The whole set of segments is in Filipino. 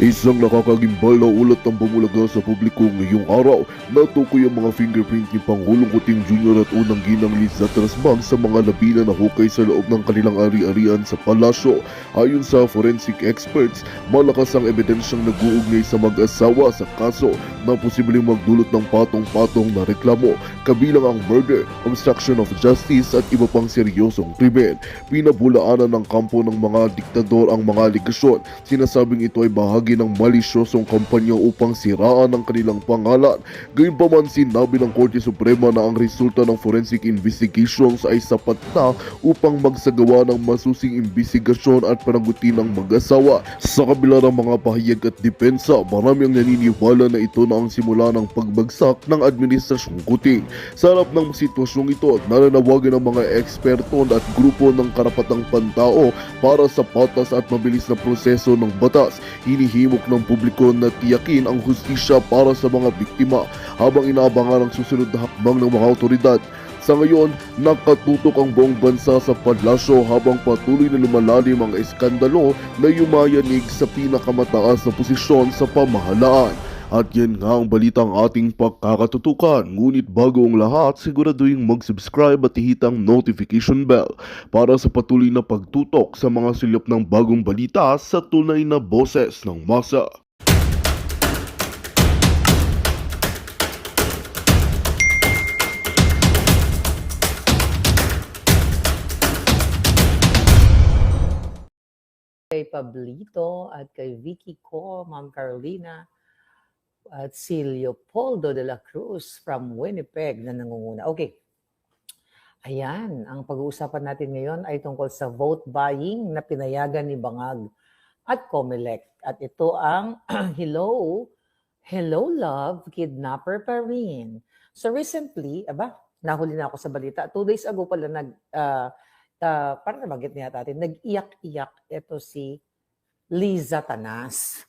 Isang nakakagimbal na ulat ang bumulaga sa publiko ngayong araw na tukoy ang mga fingerprint ni Pangulong Kuting Jr. at unang ginang Liza Trasbag sa mga labi na nahukay sa loob ng kanilang ari-arian sa palasyo. Ayon sa forensic experts, malakas ang ebidensyang nag-uugnay sa mag-asawa sa kaso na posibleng magdulot ng patong-patong na reklamo, kabilang ang murder, obstruction of justice at iba pang seryosong krimen. Pinabulaanan ng kampo ng mga diktador ang mga aligasyon. Sinasabing ito ay bahagi ng malisyosong kampanya upang siraan ang kanilang pangalan. Gayunpaman, sinabi ng Korte Suprema na ang resulta ng forensic investigations ay sapat na upang magsagawa ng masusing imbestigasyon at panagutin ng mag-asawa. Sa kabila ng mga pahayag at depensa, marami ang naniniwala na ito na ang simula ng pagbagsak ng Administrasyong Kuting. Sa harap ng sitwasyong ito, nananawagan ng mga eksperto at grupo ng karapatang pantao para sa patas at mabilis na proseso ng batas. Hinihimok ng publiko na tiyakin ang hustisya para sa mga biktima habang inaabangan ang susunod na hakbang ng mga otoridad. Sa ngayon, nakatutok ang buong bansa sa palasyo habang patuloy na lumalalim ang eskandalo na yumayanig sa pinakamataas na posisyon sa pamahalaan. At yan nga ang balitang ating pagkakatutukan. Ngunit bago ang lahat, siguraduhin mag-subscribe at ihitang notification bell para sa patuloy na pagtutok sa mga silip ng bagong balita sa tunay na boses ng masa. Kay Pablito at kay Vicky Ko, Ma'am Carolina, at si Leopoldo de la Cruz from Winnipeg na nangunguna. Okay. Ayan, ang pag-uusapan natin ngayon ay tungkol sa vote buying na pinayagan ni Bangag at Comelec. At ito ang Hello Love, Kidnapper pa rin. So recently, nahuli na ako sa balita. 2 days ago pala parang nabanggit niya natin, nag-iyak-iyak ito si Liza Tanas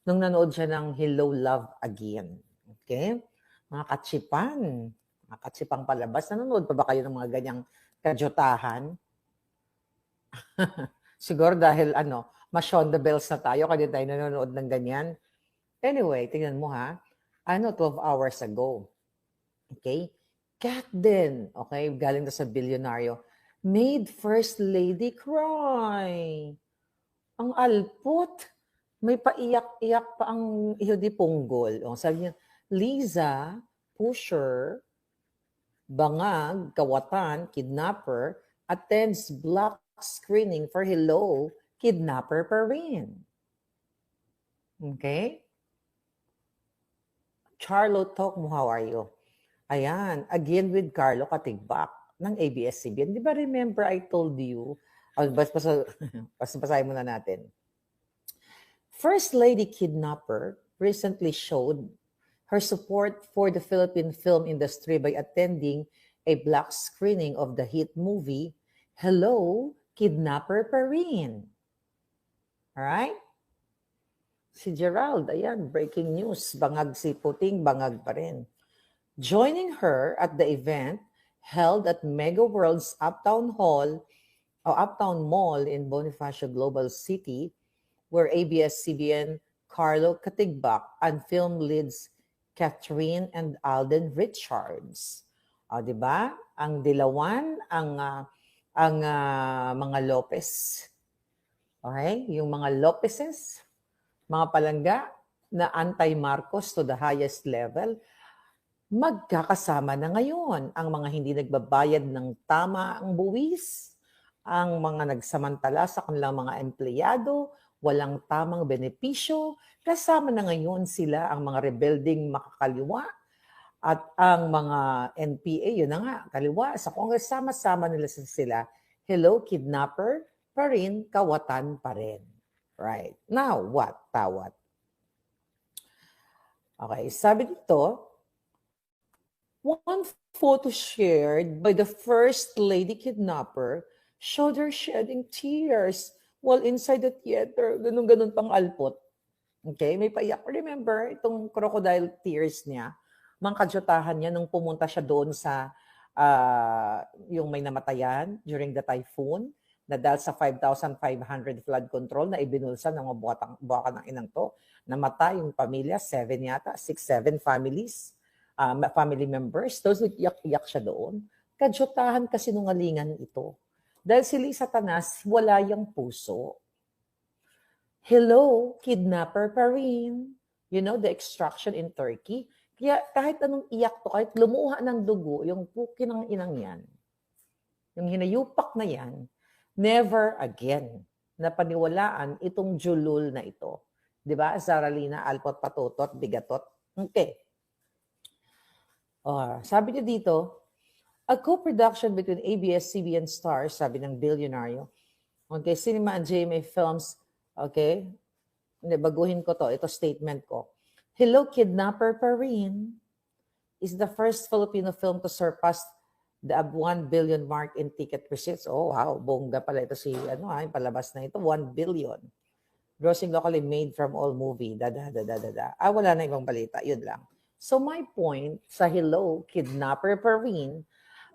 nung nanood siya ng Hello Love Again. Okay? Mga katsipang palabas. Nanonood pa ba kayo ng mga ganyang kadyotahan? Siguro dahil Mashonda Bells na tayo, kaya tayo nanonood ng ganyan. Anyway, tingnan mo ha. 12 hours ago. Okay? Kat din, okay, galing na sa bilyonaryo, made First Lady cry. Ang alpot. May paiyak-iyak pa ang iho di Punggol. O, sabi niya, Liza, pusher, Bangag, kawatan, kidnapper, attends block screening for Hello, Kidnapper pa rin. Okay? Charlo Talk mo, how are you? Ayan, again with Carlo Katigbak ng ABS-CBN. Di ba remember I told you? Basahin muna natin. First Lady Kidnapper recently showed her support for the Philippine film industry by attending a black screening of the hit movie Hello, Kidnapper pa rin. Alright? Si Gerald, ayan, breaking news. Bangag si Puting, bangag pa rin. Joining her at the event held at Mega World's Uptown Mall in Bonifacio Global City, where ABS-CBN Carlo Katigbak and film leads Catherine and Alden Richards. O, di ba? Ang dilawan, ang mga Lopez. Okay? Yung mga Lopezes, mga palangga na anti-Marcos to the highest level, magkakasama na ngayon ang mga hindi nagbabayad ng tama ang buwis, ang mga nagsamantala sa kanilang mga empleyado, walang tamang benepisyo, kasama na ngayon sila ang mga rebelding makakaliwa at ang mga NPA, yun na nga, kaliwa, sa Congress, sama-sama nila sila. Hello, kidnapper pa rin, kawatan pa rin. Right. Now, what? Tawat. Okay, sabi dito, one photo shared by the First Lady Kidnapper showed her shedding tears while inside the theater. Ganun pang alpot. Okay, may paiyak. Remember, itong crocodile tears niya, mga kadyotahan niya nung pumunta siya doon sa yung may namatayan during the typhoon na dahil sa 5,500 flood control na ibinulsan ng mga buwakan ng inang to, namatay yung pamilya, 7 yata, 6, 7 families, family members. Those iyak-iyak siya doon. Kadyutahan kasinungalingan ito. Dahil si Lisa Tanas, wala yung puso. Hello, kidnapper pa rin. You know, the extraction in Turkey. Kaya kahit anong iyak to, kahit lumuha ng dugo, yung puki ng inang yan, yung hinayupak na yan, never again na paniwalaan itong julul na ito. Di ba? Zaralina, alpot, patutot, bigatot. Okay. Sabi niyo dito, a co-production between ABS-CBN stars, sabi ng bilyonaryo, okay, Cinema and GMA Films, okay, hindi, baguhin ko to, ito statement ko. Hello, Kidnapper pa rin is the first Filipino film to surpass the 1 billion mark in ticket receipts. Oh, wow, bongga pala ito si, yung palabas na ito, 1 billion. Grossing locally made from all movie, wala na ibang balita, yun lang. So my point sa Hello, Kidnapper pa rin,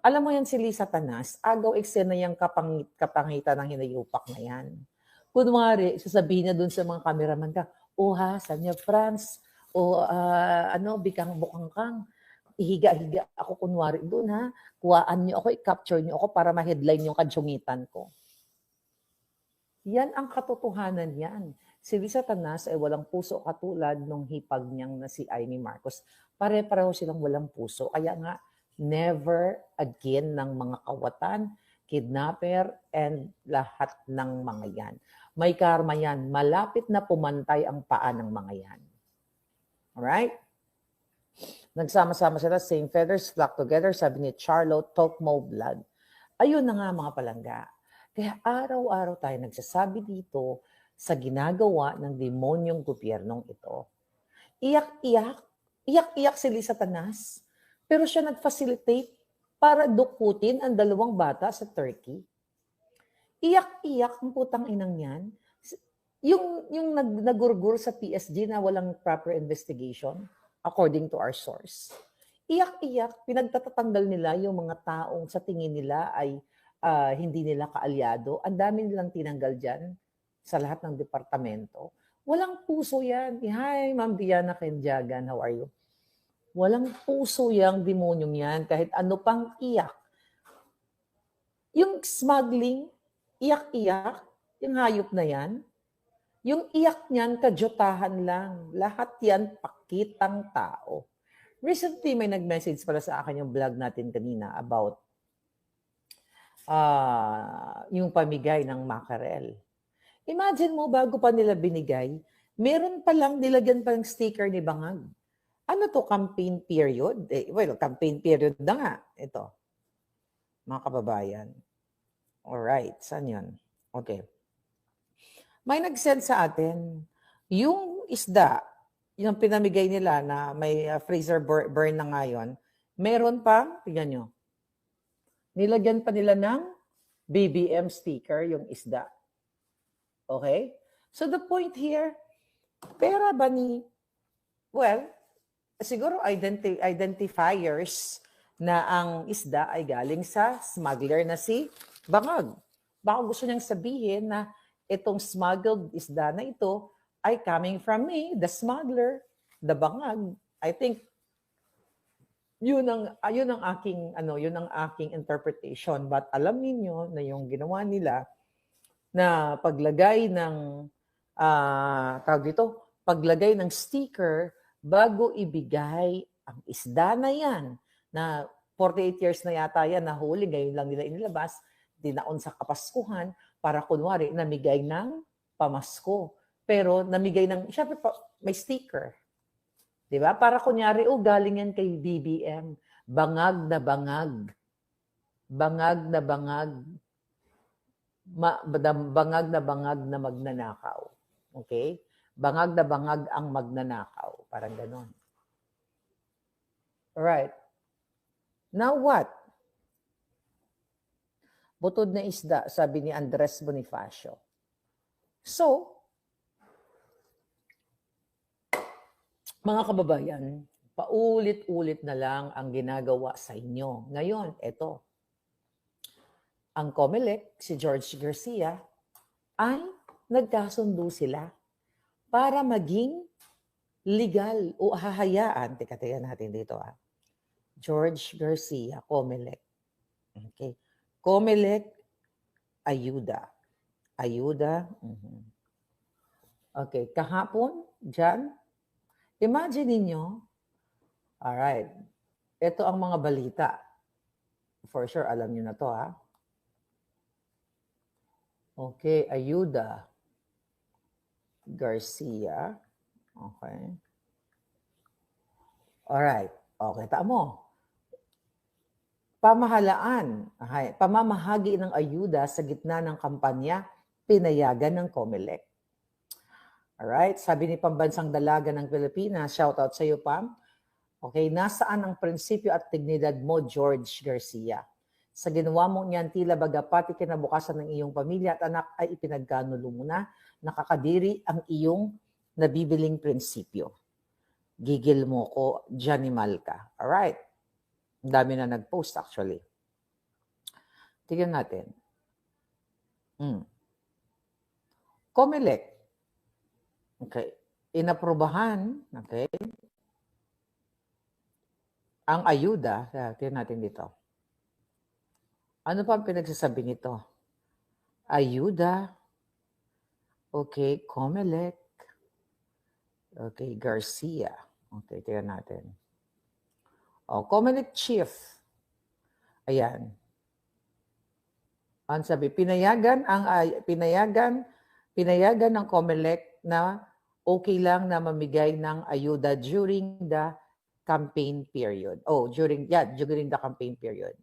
alam mo yan si Lisa Tanas, agaw eksena yung kapangitan ng hinayupak na yan. Kunwari, sasabihin niya dun sa mga cameraman ka, saan niya, France? Bikang bukang kang. Ihiga-higa ako kunwari doon, ha? Kuhaan niyo ako, i-capture niyo ako para ma-headline yung kadyungitan ko. Yan ang katotohanan yan. Si Lisa Tanas ay walang puso katulad nung hipag niyang na si Amy Marcos. Pare-pareho silang walang puso. Kaya nga, never again ng mga kawatan, kidnapper, and lahat ng mga yan. May karma yan. Malapit na pumantay ang paa ng mga yan. Alright? Nagsama-sama sila, same feathers flock together, sabi ni Charlotte, talk mo blood. Ayun na nga mga palangga. Kaya araw-araw tayo nagsasabi dito sa ginagawa ng demonyong gobyernong ito. Iyak-iyak si Lisa Tanas, pero siya nag-facilitate para dukutin ang 2 bata sa Turkey. Iyak-iyak ang putang inang yan. Yung nagurgur sa PSG na walang proper investigation, according to our source. Iyak-iyak, pinagtatatanggal nila yung mga taong sa tingin nila ay hindi nila kaalyado. Ang dami nilang tinanggal dyan sa lahat ng departamento. Walang puso yan. Hi, Ma'am Diana Kenjagan, how are you? Walang puso yang demonyong yan, kahit ano pang iyak. Yung smuggling, iyak-iyak, yung hayop na yan, yung iyak niyan, kadyutahan lang. Lahat yan, pakitang tao. Recently, may nag-message pala sa akin yung vlog natin kanina about yung pamigay ng mackerel. Imagine mo, bago pa nila binigay, meron pa lang, nilagyan pa ng sticker ni Bangag. Ano to, campaign period? Campaign period na nga. Ito, mga kababayan. Alright, saan yun? Okay. May nag-send sa atin, yung isda, yung pinamigay nila na may freezer burn na ngayon, meron pa, tignan nyo, nilagyan pa nila ng BBM sticker yung isda. Okay? So the point here, pera ba ni, siguro identifiers na ang isda ay galing sa smuggler na si Bangag. Baka gusto niyang sabihin na itong smuggled isda na ito ay coming from me, the smuggler, the Bangag. I think yun ang aking interpretation. But alam niyo na yung ginawa nila na paglagay ng paglagay ng sticker bago ibigay ang isda na yan na 48 years na yata yan nahuli, ngayon lang nila inilabas, dinaon sa Kapaskuhan para kunwari namigay ng pamasko. Pero namigay ng, syempre may sticker. Di ba? Para kunyari, galing yan kay BBM. Bangag na bangag. Bangag na bangag. Bangag na bangag na magnanakaw. Okay? Bangag na bangag ang magnanakaw. Parang ganon. Alright. Now what? Butod na isda, sabi ni Andres Bonifacio. So, mga kababayan, paulit-ulit na lang ang ginagawa sa inyo. Ngayon, eto. ang COMELEC, si George Garcia, ay nagkasundo sila para maging legal o hahayaan. Teka natin dito George Garcia, COMELEC. Okay. COMELEC, ayuda. Ayuda. Okay, kahapon, dyan, imagine ninyo, alright, ito ang mga balita. For sure, alam nyo na to Okay, ayuda. Garcia. Okay. Alright. Okay, mo. Pamahalaan. Okay. Pamamahagi ng ayuda sa gitna ng kampanya, pinayagan ng COMELEC. Alright. Sabi ni Pambansang Dalaga ng Pilipinas, shout out sa iyo, Pam. Okay, nasaan ang prinsipyo at dignidad mo, George Garcia? Sa ginawa mo niyan, tila bagapati kinabukasan ng iyong pamilya at anak ay ipinagkanulo mo na, nakakadiri ang iyong nabibiling prinsipyo. Gigil mo ko, Janimal ka. Alright. Ang dami na nag-post actually. Tignan natin. COMELEC. Okay. Inaprobahan, okay, ang ayuda. Tignan natin dito. Ano pa ang pinagsasabi nito? Ayuda. Okay, COMELEC. Okay, Garcia. Okay, tignan natin. COMELEC chief. Ayan. Ang sabi, pinayagan ng COMELEC na okay lang na mamigay ng ayuda during the campaign period. During the campaign period.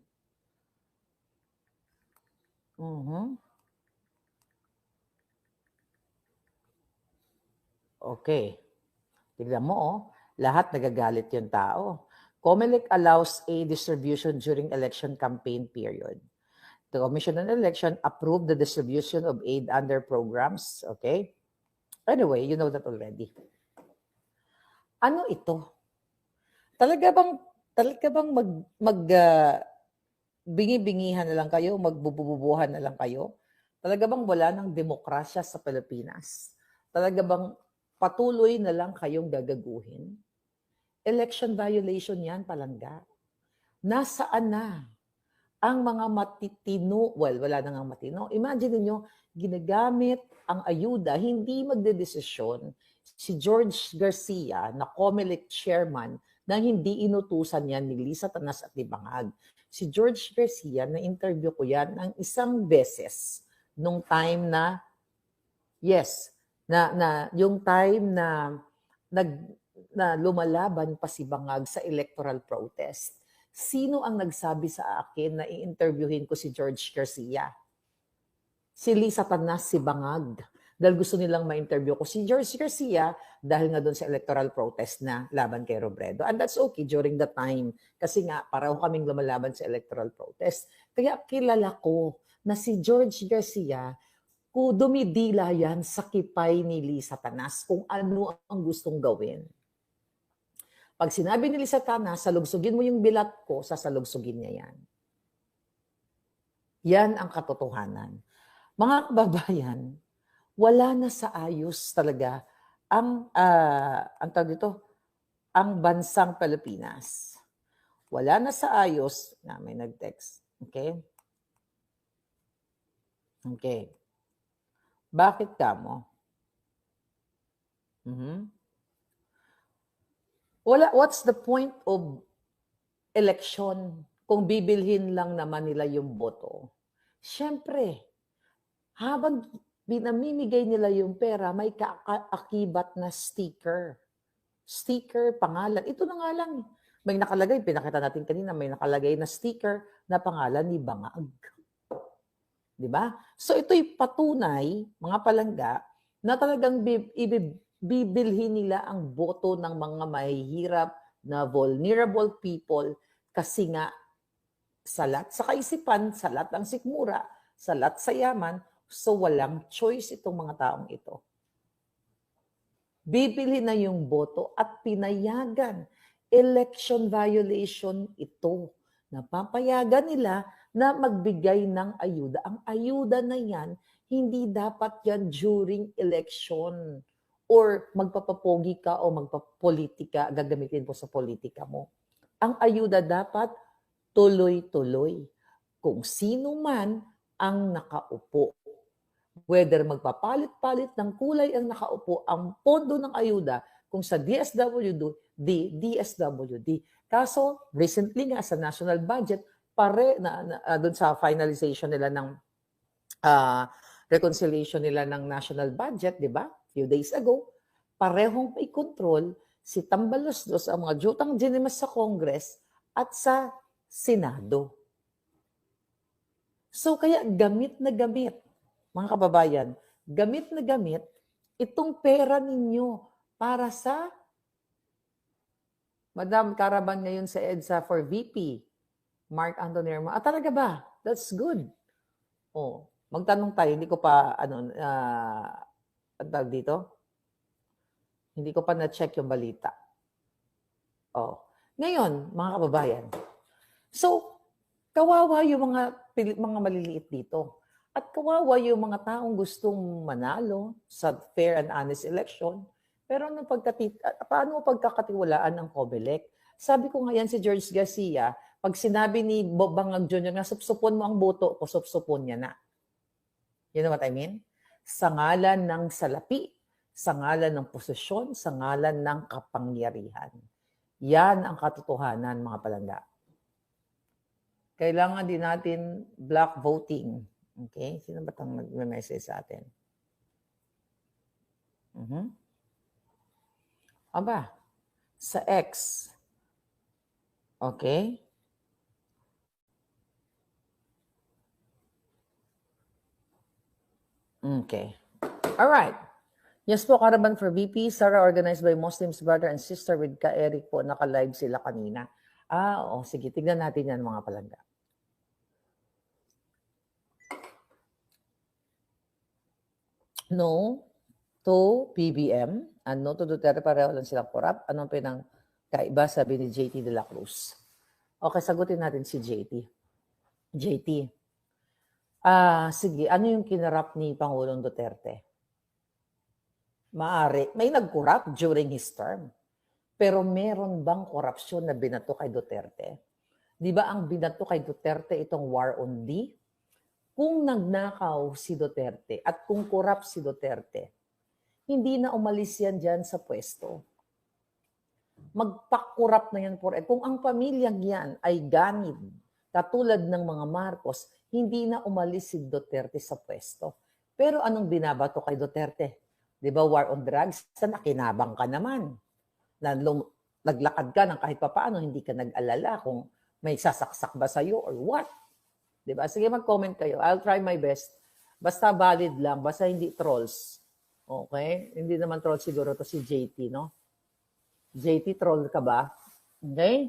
Okay. Tignan mo, lahat nagagalit yung tao. COMELEC allows aid distribution during election campaign period. The Commission on Election approved the distribution of aid under programs. Okay? Anyway, you know that already. Ano ito? Talaga bang bingi-bingihan na lang kayo, magbububuhan na lang kayo? Talaga bang wala ng demokrasya sa Pilipinas? Talaga bang patuloy na lang kayong gagaguhin? Election violation yan, palangga. Nasaan na ang mga matitino? Well, wala na nga matino. Imagine niyo, ginagamit ang ayuda, hindi magdedesisyon si George Garcia na COMELEC chairman na hindi inutusan yan ni Lisa Tanas at ni Bangag. Si George Garcia, na-interview ko yan ng isang beses nung time na, yung time na lumalaban pa si Bangag sa electoral protest. Sino ang nagsabi sa akin na i-interviewin ko si George Garcia? Si Lisa Tanas, si Bangag. Dahil gusto nilang ma-interview ko si George Garcia dahil nga doon sa electoral protest na laban kay Robredo. And that's okay during the time. Kasi nga, pareho kaming lumalaban sa electoral protest. Kaya kilala ko na si George Garcia, kung dumidila yan sa kipay ni Lisa Tanas kung ano ang gustong gawin. Pag sinabi ni Lisa Tanas, salugsugin mo yung bilat ko, sasalugsugin niya yan. Yan ang katotohanan. Mga kababayan, wala na sa ayos talaga ang bansang Pilipinas. Wala na sa ayos, may nag-text. Okay? Okay. Bakit ka mo? What's the point of election kung bibilhin lang naman nila yung boto? Siyempre, habang binamimigay nila yung pera, may kaakibat na sticker. Sticker, pangalan. Ito na nga lang. May nakalagay, pinakita natin kanina, may nakalagay na sticker na pangalan ni Bangag. Diba? So ito'y patunay, mga palangga, na talagang bibilhin nila ang boto ng mga mahihirap na vulnerable people kasi nga salat sa kaisipan, salat ang sikmura, salat sa yaman, so walang choice itong mga taong ito. Bibili na yung boto at pinayagan. Election violation ito. Napapayagan nila na magbigay ng ayuda. Ang ayuda na yan, hindi dapat yan during election or magpapapogi ka o magpapolitika, gagamitin mo sa politika mo. Ang ayuda dapat tuloy-tuloy. Kung sino man ang nakaupo. Whether magpapalit-palit ng kulay ang nakaupo, ang pondo ng ayuda, kung sa DSWD. Kaso, recently nga sa national budget, doon sa finalization nila ng reconciliation nila ng national budget, di ba? Few days ago, parehong may control si Tambaloslos ang mga jutang dinimas sa Congress at sa Senado. So kaya gamit na gamit, mga kababayan, gamit na gamit itong pera ninyo para sa Madam Caravan ngayon sa EDSA for VP, Mark Antoniermo. Talaga ba? That's good. Magtanong tayo, hindi ko pa, ang tawag dito? Hindi ko pa na-check yung balita. Ngayon, mga kababayan, so, kawawa yung mga maliliit dito. At kawawa yung mga taong gustong manalo sa fair and honest election. Pero paano pagkakatiwalaan ng COMELEC? Sabi ko nga yan si George Garcia, pag sinabi ni Bob Bangag Jr. na supsupon mo ang boto ko, supsupon niya na. You know what I mean? Sa ngalan ng salapi, sa ngalan ng posisyon, sa ngalan ng kapangyarihan. Yan ang katotohanan, mga palangga. Kailangan din natin block voting. Okay? Sino ba itong nag-message sa atin? Aba, sa X. Okay? Okay. Alright. Yes po, Caravan for VP. Sarah, organized by Muslims brother and sister with Ka Eric po. Naka-live sila kanina. Sige. Tignan natin yan, mga palangga. No to PBM and no to Duterte, pareho lang silang korap. Anong pinangkaiba, sabi ni JT de la Cruz? Okay, sagutin natin si JT. JT, sige, ano yung kinarap ni Pangulong Duterte? Maari, may nag-corrupt during his term. Pero meron bang korupsyon na binato kay Duterte? Di ba ang binato kay Duterte itong war on D? Kung nagnakaw si Duterte at kung corrupt si Duterte, hindi na umalis yan dyan sa pwesto. Magpakurap na yan forever. Kung ang pamilyang yan ay ganid, katulad ng mga Marcos, hindi na umalis si Duterte sa pwesto. Pero anong binabato kay Duterte? Di ba, war on drugs? Sa nakinabang ka naman. Naglakad ka ng kahit papaano, hindi ka nag-alala kung may sasaksak ba sa'yo or what. Di ba? Sige, mag-comment kayo. I'll try my best. Basta valid lang. Basta hindi trolls. Okay? Hindi naman troll siguro to si JT, no? JT, troll ka ba? Okay?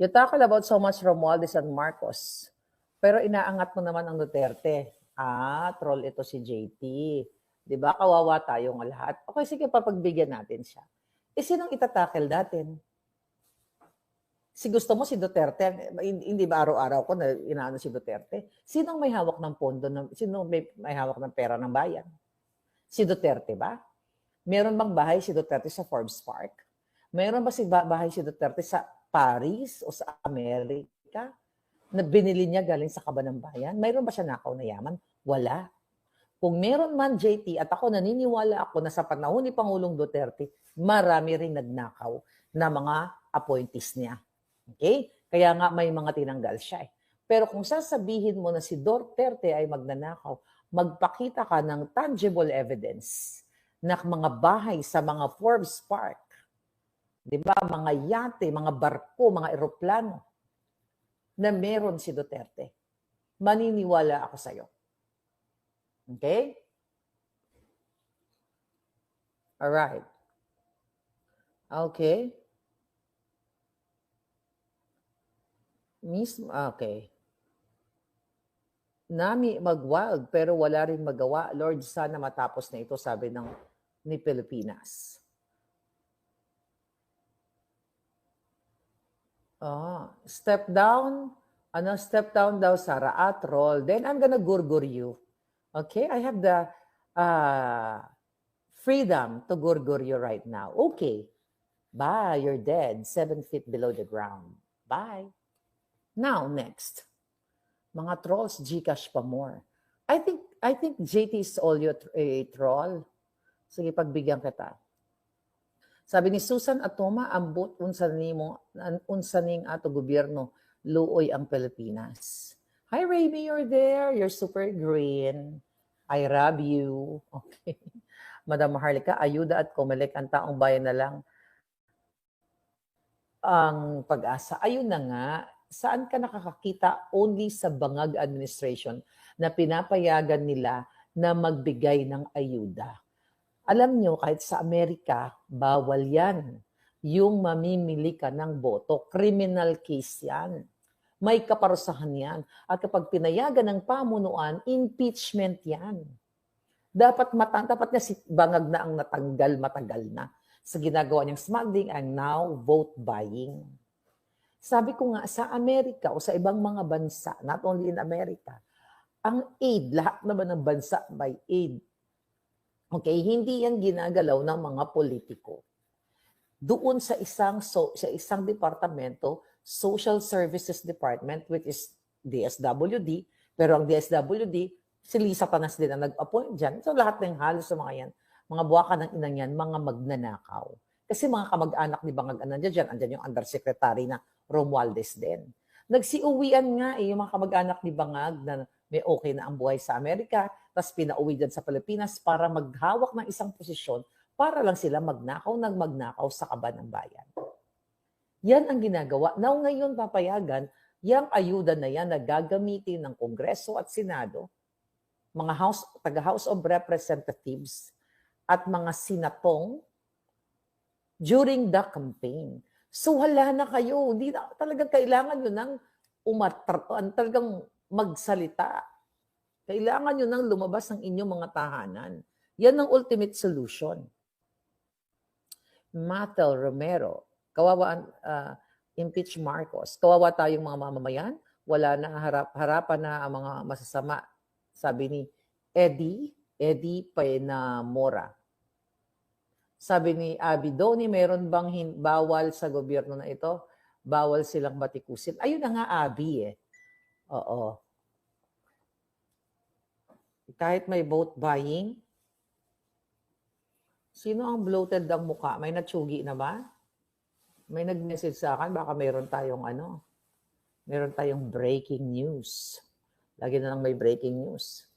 You talk about so much Romualdez and Marcos. Pero inaangat mo naman ang Duterte. Troll ito si JT. Di ba? Kawawa tayong lahat. Okay, sige, papagbigyan natin siya. Sinong itatakel natin? Si gusto mo si Duterte, hindi ba araw-araw ko na inaano si Duterte? Sinong may hawak ng pondo? Sino may hawak ng pera ng bayan? Si Duterte ba? Meron bang bahay si Duterte sa Forbes Park? Meron ba bahay si Duterte sa Paris o sa Amerika na binili niya galing sa kaba ng bayan? Mayroon ba siya nakaw na yaman? Wala. Kung meron man, JT, at ako naniniwala ako na sa panahon ni Pangulong Duterte, marami ring nagnakaw na mga appointees niya. Okay? Kaya nga may mga tinanggal siya. Pero kung sasabihin mo na si Duterte ay magnanakaw, magpakita ka ng tangible evidence na mga bahay sa mga Forbes Park, di ba? Mga yate, mga barko, mga eroplano na meron si Duterte. Maniniwala ako sa'yo. Okay? Alright. Okay. Okay. Nami mag-wild pero wala rin magawa. Lord, sana matapos na ito, sabi ni Pilipinas. Step down Ano, step down daw, Sarah, troll. Then I'm gonna gurgur you. Okay? I have the freedom to gurgur you right now. Okay. Bye, you're dead. 7 feet below the ground. Bye. Now, next. Mga trolls, Gcash pa more. I think JT is all you a troll. Sige, pagbigyan kita. Sabi ni Susan Atoma, ambot unsaning ato gobyerno, luoy ang Pilipinas. Hi, Raby, you're there. You're super green. I love you. Okay. Madam Maharlika, ayuda at Comelec, ang taong bayan na lang ang pag-asa. Ayun na nga, saan ka nakakakita? Only sa Bangag administration na pinapayagan nila na magbigay ng ayuda. Alam nyo, kahit sa Amerika, bawal yan. Yung mamimili ka ng boto, criminal case yan. May kaparusahan yan. At kapag pinayagan ng pamunuan, impeachment yan. Dapat na si Bangag na ang natanggal matagal na sa ginagawa niyang smuggling and now vote buying. Sabi ko nga, sa Amerika o sa ibang mga bansa, not only in America, ang aid, lahat naman ng bansa may aid. Okay, hindi yan ginagalaw ng mga politiko. Doon sa isang departamento, Social Services Department, which is DSWD, pero ang DSWD, si Lisa Tanas din ang nag-appoint dyan. So lahat ng halos sa mga yan, mga buwaka ng inang yan, mga magnanakaw. Kasi mga kamag-anak ni Bangag andyan yung undersecretary na Romualdez din. Nagsiuwian nga yung mga kamag-anak ni Bangag na may okay na ang buhay sa Amerika, tapos pinauwi dyan sa Pilipinas para maghawak ng isang posisyon para lang sila magnakaw sa kaban ng bayan. Yan ang ginagawa. Now ngayon papayagan, yung ayuda na yan na gagamitin ng Kongreso at Senado, mga taga-House of Representatives at mga sinatong during the campaign. So wala na kayo. Hindi na talagang kailangan nyo ng talagang magsalita. Kailangan nyo nang lumabas ng inyong mga tahanan. Yan ang ultimate solution. Matel Romero, kawawa impeach Marcos. Kawawa tayong mga mamamayan. Wala na harapan na ang mga masasama. Sabi ni Eddie Paenamora. Sabi ni Abidoni, meron bang bawal sa gobyerno na ito? Bawal silang batikusin. Ayun na nga, Abi eh. Oo. Kahit may vote buying, sino ang bloated ang mukha? May natsugi na ba? May nag-message sa akin, baka meron tayong breaking news. Lagi na lang may breaking news.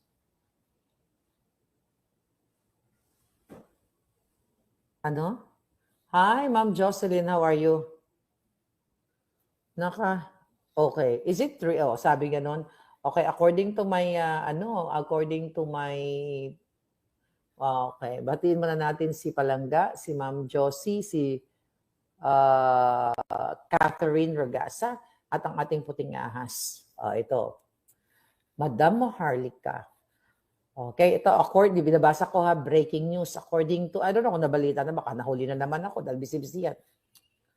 Ano? Hi, Ma'am Jocelyn, how are you? Okay. Is it true? Oh, sabi ganon. Okay, according to my, okay, batiin muna natin si Palangga, si Ma'am Josie, si Catherine Ragasa, at ang ating puting ahas. Ito, Madam Maharlika. Okay, ito, binabasa ko breaking news. According to, I don't know kung nabalita na, baka nahuli na naman ako dahil bisibisi yan.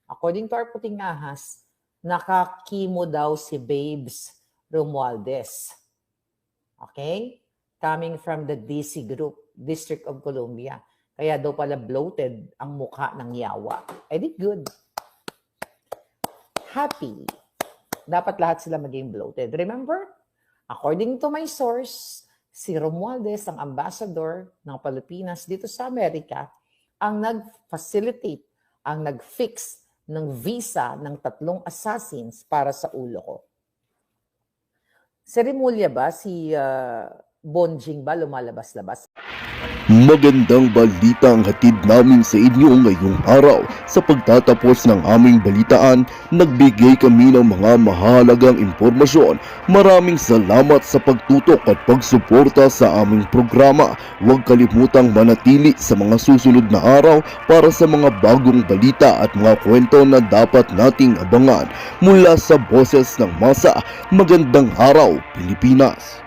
According to our puting ahas, nakakimo daw si Babes Romualdez. Okay? Coming from the DC Group, District of Columbia. Kaya daw pala bloated ang mukha ng yawa. I did good. Happy. Dapat lahat sila maging bloated. Remember? According to my source, si Romualdez, ang ambassador ng Pilipinas dito sa Amerika, ang nag-facilitate, ang nag-fix ng visa ng 3 assassins para sa ulo ko. Seremolya ba? Si Bonjing ba lumalabas-labas? Magandang balita ang hatid namin sa inyo ngayong araw. Sa pagtatapos ng aming balitaan, nagbigay kami ng mga mahalagang impormasyon. Maraming salamat sa pagtutok at pagsuporta sa aming programa. Huwag kalimutang manatili sa mga susunod na araw para sa mga bagong balita at mga kwento na dapat nating abangan. Mula sa Boses ng Masa, magandang araw, Pilipinas!